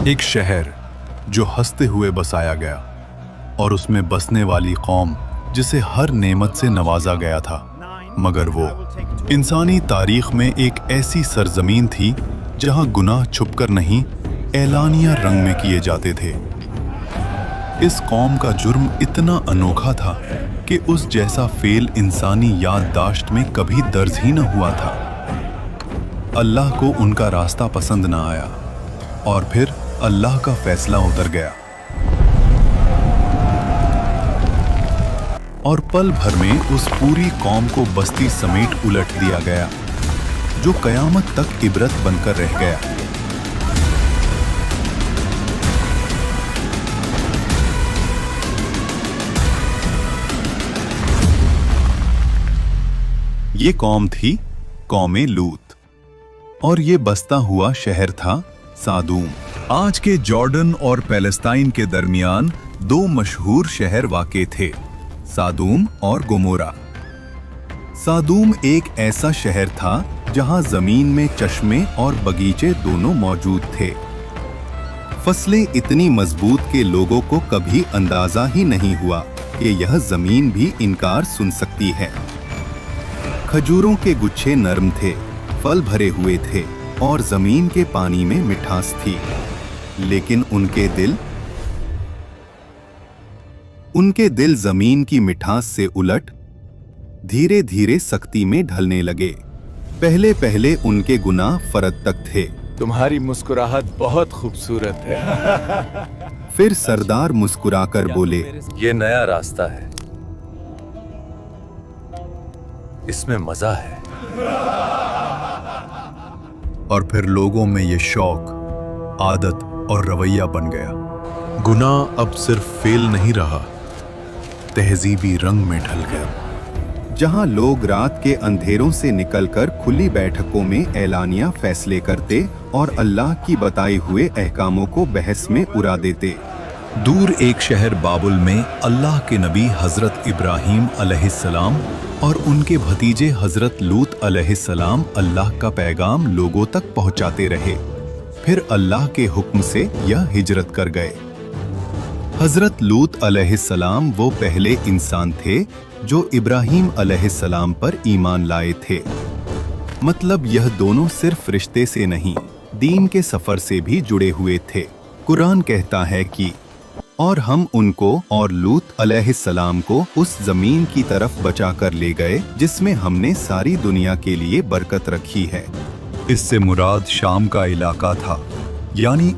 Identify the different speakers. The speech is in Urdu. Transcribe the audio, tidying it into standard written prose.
Speaker 1: ایک شہر جو ہنستے ہوئے بسایا گیا اور اس میں بسنے والی قوم جسے ہر نعمت سے نوازا گیا تھا، مگر وہ انسانی تاریخ میں ایک ایسی سرزمین تھی جہاں گناہ چھپ کر نہیں اعلانیہ رنگ میں کیے جاتے تھے۔ اس قوم کا جرم اتنا انوکھا تھا کہ اس جیسا فعل انسانی یادداشت میں کبھی درج ہی نہ ہوا تھا۔ اللہ کو ان کا راستہ پسند نہ آیا اور پھر اللہ کا فیصلہ اتر گیا اور پل بھر میں اس پوری قوم کو بستی سمیٹ الٹ دیا گیا جو قیامت تک عبرت بن کر رہ گیا۔ یہ قوم تھی قوم لوط اور یہ بستا ہوا شہر تھا سادوم۔ آج کے جارڈن اور پیلسٹائن کے درمیان دو مشہور شہر واقع تھے، سادوم اور گمورا۔ سادوم ایک ایسا شہر تھا جہاں زمین میں چشمے اور باغیچے دونوں موجود تھے۔ فصلیں اتنی مضبوط کہ لوگوں کو کبھی اندازہ ہی نہیں ہوا کہ یہ زمین بھی انکار سن سکتی ہے۔ کھجوروں کے گچھے نرم تھے، پھل بھرے ہوئے تھے اور زمین کے پانی میں مٹھاس تھی، لیکن ان کے دل زمین کی مٹھاس سے الٹ دھیرے دھیرے سختی میں ڈھلنے لگے۔ پہلے پہلے ان کے گناہ فرد تک تھے۔
Speaker 2: تمہاری مسکراہٹ بہت خوبصورت ہے۔
Speaker 1: پھر سردار مسکرا کر بولے،
Speaker 2: یہ نیا راستہ ہے، اس میں مزہ ہے۔
Speaker 1: اور پھر لوگوں میں یہ شوق، عادت اور رویہ بن گیا۔ گناہ اب صرف فعل نہیں رہا، تہذیبی رنگ میں ڈھل گیا۔ جہاں لوگ رات کے اندھیروں سے نکل کر کھلی بیٹھکوں میں اعلانیہ فیصلے کرتے اور اللہ کی بتائے ہوئے احکاموں کو بحث میں اڑا دیتے۔ دور ایک شہر بابل میں اللہ کے نبی حضرت ابراہیم علیہ السلام اور ان کے بھتیجے حضرت لوط علیہ السلام اللہ کا پیغام لوگوں تک پہنچاتے رہے۔ پھر اللہ کے حکم سے یہ ہجرت کر گئے۔ حضرت لوط علیہ السلام وہ پہلے انسان تھے جو ابراہیم علیہ السلام پر ایمان لائے تھے۔ مطلب یہ دونوں صرف رشتے سے نہیں، دین کے سفر سے بھی جڑے ہوئے تھے۔ قرآن کہتا ہے کہ اور ہم ان کو اور لوط علیہ السلام کو اس زمین کی طرف بچا کر لے گئے جس میں ہم نے ساری دنیا کے لیے برکت رکھی ہے۔ اس سے مراد شام کا علاقہ تھا، یعنی